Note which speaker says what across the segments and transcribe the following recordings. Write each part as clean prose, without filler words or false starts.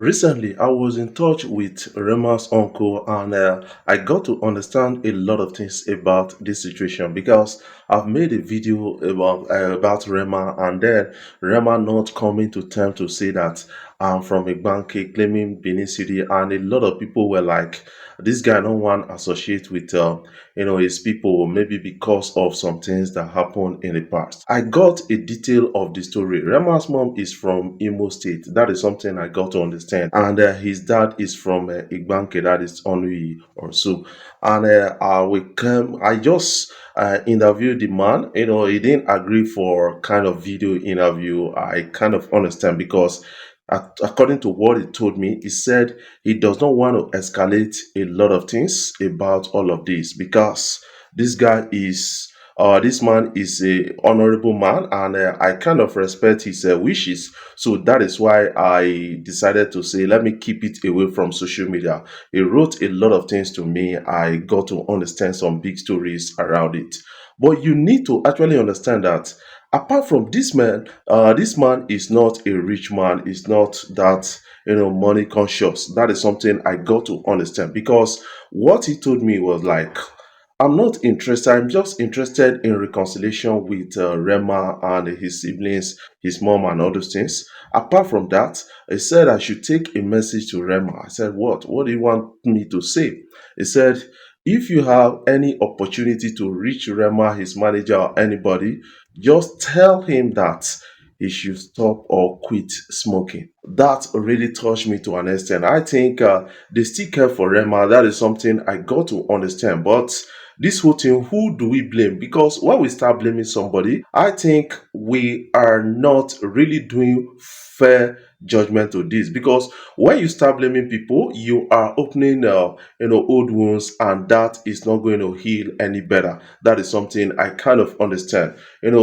Speaker 1: Recently, I was in touch with Remas Uncle, and I got to understand a lot of things about this situation because I've made a video about Rema, and then Rema not coming to term to say that I'm from Igbanke, claiming Benin City, and a lot of people were like, "This guy don't want to associate with his people, maybe because of some things that happened in the past." I got a detail of the story. Rema's mom is from Imo State. That is something I got to understand. And his dad is from Igbanke, that is Onui or so. And I just interviewed the man. He didn't agree for kind of video interview. I kind of understand because according to what he told me, he said he does not want to escalate a lot of things about all of this because this guy is this man is a honorable man, and I kind of respect his wishes. So that is why I decided to say, let me keep it away from social media. He wrote a lot of things to me. I got to understand some big stories around it. But you need to actually understand that apart from this man is not a rich man, is not that money conscious. That is something I got to understand because what he told me was like, I'm not interested. I'm just interested in reconciliation with Rema and his siblings, his mom, and all those things. Apart from that, he said I should take a message to Rema. I said, "What? What do you want me to say?" He said, "If you have any opportunity to reach Rema, his manager, or anybody, just tell him that he should stop or quit smoking." That really touched me to an extent. I think they still care for Rema. That is something I got to understand. But this whole thing, who do we blame? Because when we start blaming somebody, I think we are not really doing fair judgment to this. Because when you start blaming people, you are opening old wounds, and that is not going to heal any better. That is something I kind of understand.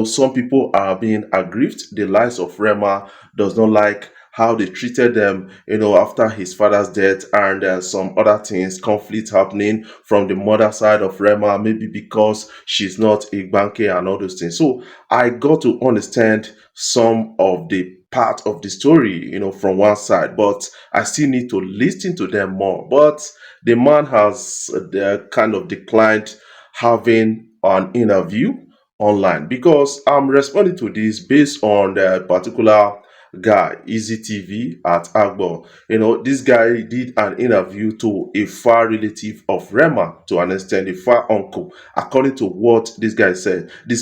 Speaker 1: Some people are being aggrieved. The lives of Rema does not like how they treated them, after his father's death, and some other things, conflict happening from the mother side of Rema, maybe because she's not a banker and all those things. So I got to understand some of the part of the story, from one side, but I still need to listen to them more. But the man has kind of declined having an interview online because I'm responding to this based on the particular guy, Easy TV at Agbo. This guy did an interview to a far relative of Rema, to an extent, a far uncle. According to what this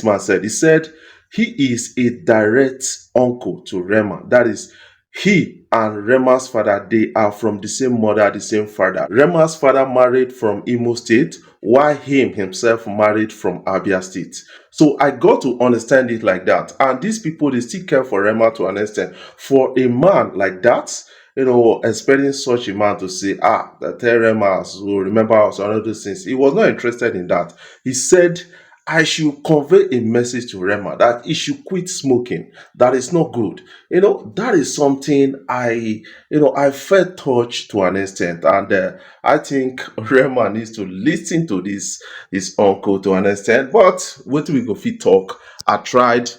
Speaker 1: man said, he said he is a direct uncle to Rema. That is, he and Rema's father, they are from the same mother, the same father. Rema's father married from Imo State, while him himself married from Abia State. So I got to understand it like that. And these people, they still care for Rema to an extent. For a man like that, expecting such a man to say, that tell Rema will remember us and all those things. He was not interested in that. He said, I should convey a message to Rema that he should quit smoking. That is not good. That is something I felt touched to an extent. And I think Rema needs to listen to this, his uncle, to an extent. But what we go fit talk, I tried,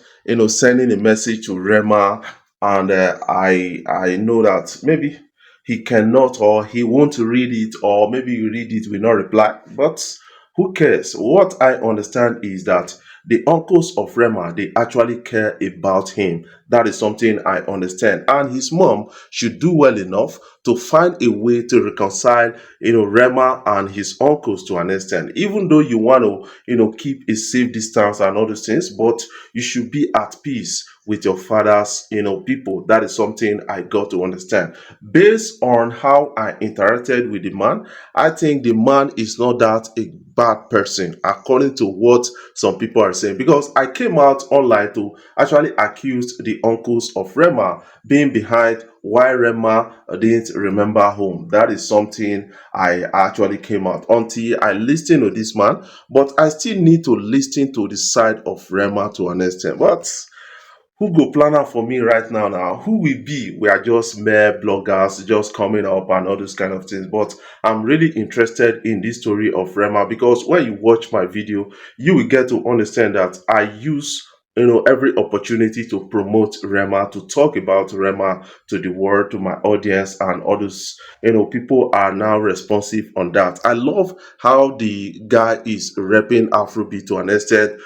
Speaker 1: sending a message to Rema, and I know that maybe he cannot, or he won't read it, or maybe you read it will not reply. But who cares? What I understand is that the uncles of Rema, they actually care about him. That is something I understand. And his mom should do well enough to find a way to reconcile, Rema and his uncles to an extent. Even though you want to, keep a safe distance and all those things, but you should be at peace with your father's, people. That is something I got to understand. Based on how I interacted with the man, I think the man is not that a bad person, according to what some people are saying. Because I came out online to actually accuse the uncles of Rema being behind why Rema didn't remember home. That is something I actually came out until I listened to this man. But I still need to listen to the side of Rema to an extent. But who go plan out for me right now? Who will be? We are just mere bloggers just coming up and all those kind of things. But I'm really interested in this story of Rema because when you watch my video, you will get to understand that I use every opportunity to promote Rema, to talk about Rema to the world, to my audience, and others. People are now responsive on that. I love how the guy is repping Afrobeat to an extent,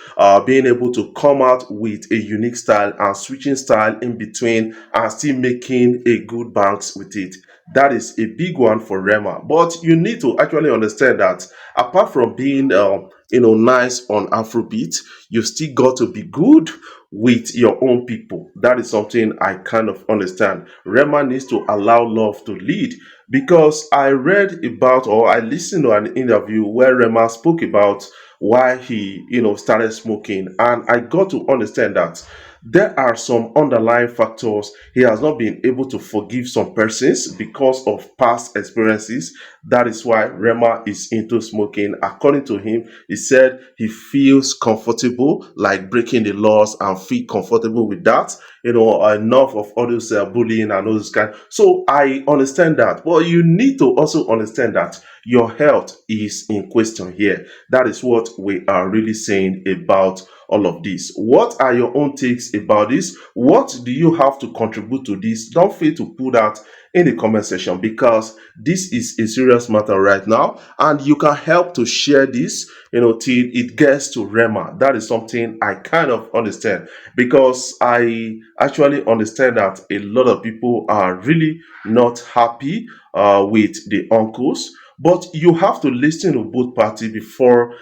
Speaker 1: being able to come out with a unique style and switching style in between and still making a good banks with it. That is a big one for Rema. But you need to actually understand that apart from being nice on Afrobeat, you still got to be good with your own people. That is something I kind of understand. Rema needs to allow love to lead, because I read about, or I listened to an interview where Rema spoke about why he started smoking, and I got to understand that there are some underlying factors. He has not been able to forgive some persons because of past experiences. That is why Rema is into smoking. According to him, he said he feels comfortable, like breaking the laws, and feel comfortable with that. Enough of all those bullying and all this kind. So I understand that, but you need to also understand that your health is in question here. That is what we are really saying about all of this. What are your own takes about this? What do you have to contribute to this? Don't fail to put that in the comment section, because this is a serious matter right now, and you can help to share this till it gets to Rema. That is something I kind of understand, because I actually understand that a lot of people are really not happy with the uncles. But you have to listen to both parties before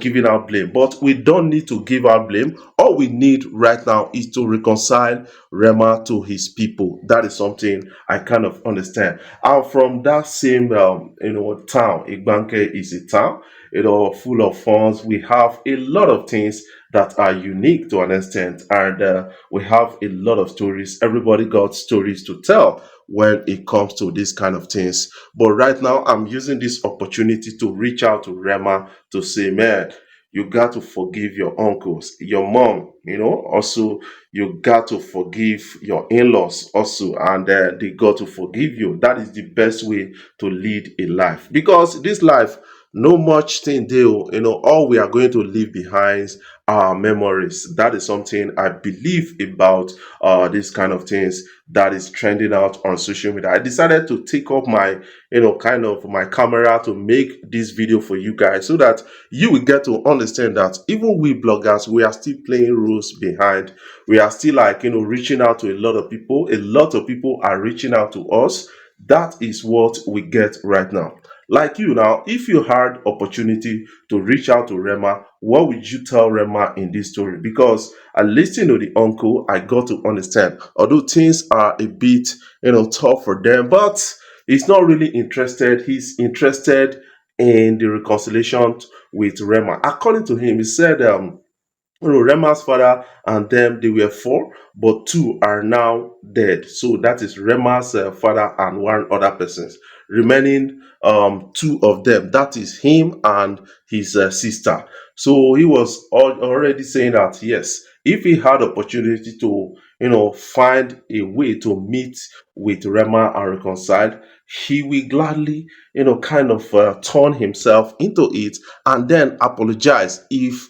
Speaker 1: giving out blame. But we don't need to give out blame. All we need right now is to reconcile Rema to his people. That is something I kind of understand. And from that same town, Igbanke is a town full of funds. We have a lot of things that are unique to an extent, and we have a lot of stories. Everybody got stories to tell when it comes to these kind of things. But right now, I'm using this opportunity to reach out to Rema to say, man, you got to forgive your uncles, your mom, also you got to forgive your in-laws also, and they got to forgive you. That is the best way to lead a life, because this life, no much thing deal, all we are going to leave behind are memories. That is something I believe about these kind of things that is trending out on social media. I decided to take up my kind of my camera to make this video for you guys, so that you will get to understand that even we bloggers, we are still playing roles behind. We are still like reaching out to a lot of people. A lot of people are reaching out to us. That is what we get right now. Like you now, if you had opportunity to reach out to Rema, what would you tell Rema in this story? Because I listened to the uncle, I got to understand. Although things are a bit, tough for them, but he's not really interested. He's interested in the reconciliation with Rema. According to him, he said, Rema's father and them, they were four, but two are now dead. So that is Rema's father and one other person. Remaining two of them, that is him and his sister. So he was already saying that yes, if he had opportunity to find a way to meet with Rema and reconcile, he will gladly kind of turn himself into it, and then apologize if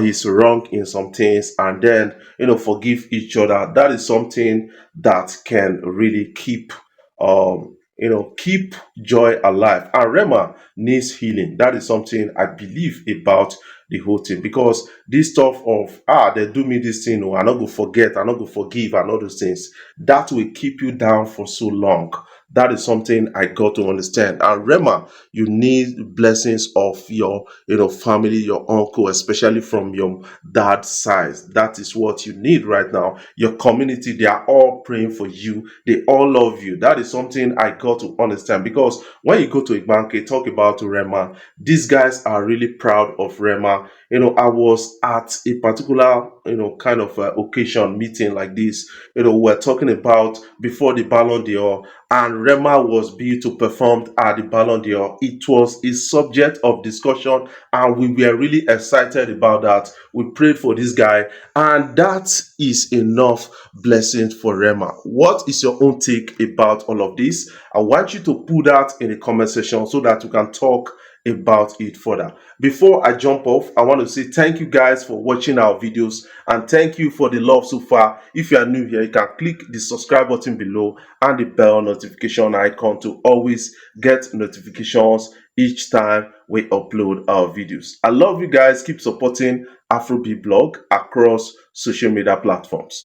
Speaker 1: he's wrong in some things, and then forgive each other. That is something that can really keep joy alive. And Rema needs healing. That is something I believe about the whole thing, because this stuff of they do me this thing, or I not go forget, I not go forgive, and all those things, that will keep you down for so long. That is something I got to understand. And Rema, you need blessings of your family, your uncle, especially from your dad's side. That is what you need right now. Your community, they are all praying for you. They all love you. That is something I got to understand, because when you go to Igbanke, talk about Rema, these guys are really proud of Rema. I was at a particular kind of occasion meeting like this. We're talking about before the Ballon d'Or, and Rema was being to perform at the Ballon d'Or. It was a subject of discussion, and we were really excited about that. We prayed for this guy, and that is enough blessings for Rema. What is your own take about all of this? I want you to put that in the comment section so that we can talk about it further. Before I jump off, I want to say thank you guys for watching our videos and thank you for the love so far. If you are new here, you can click the subscribe button below and the bell notification icon to always get notifications each time we upload our videos. I love you guys. Keep supporting Afrobeat blog across social media platforms.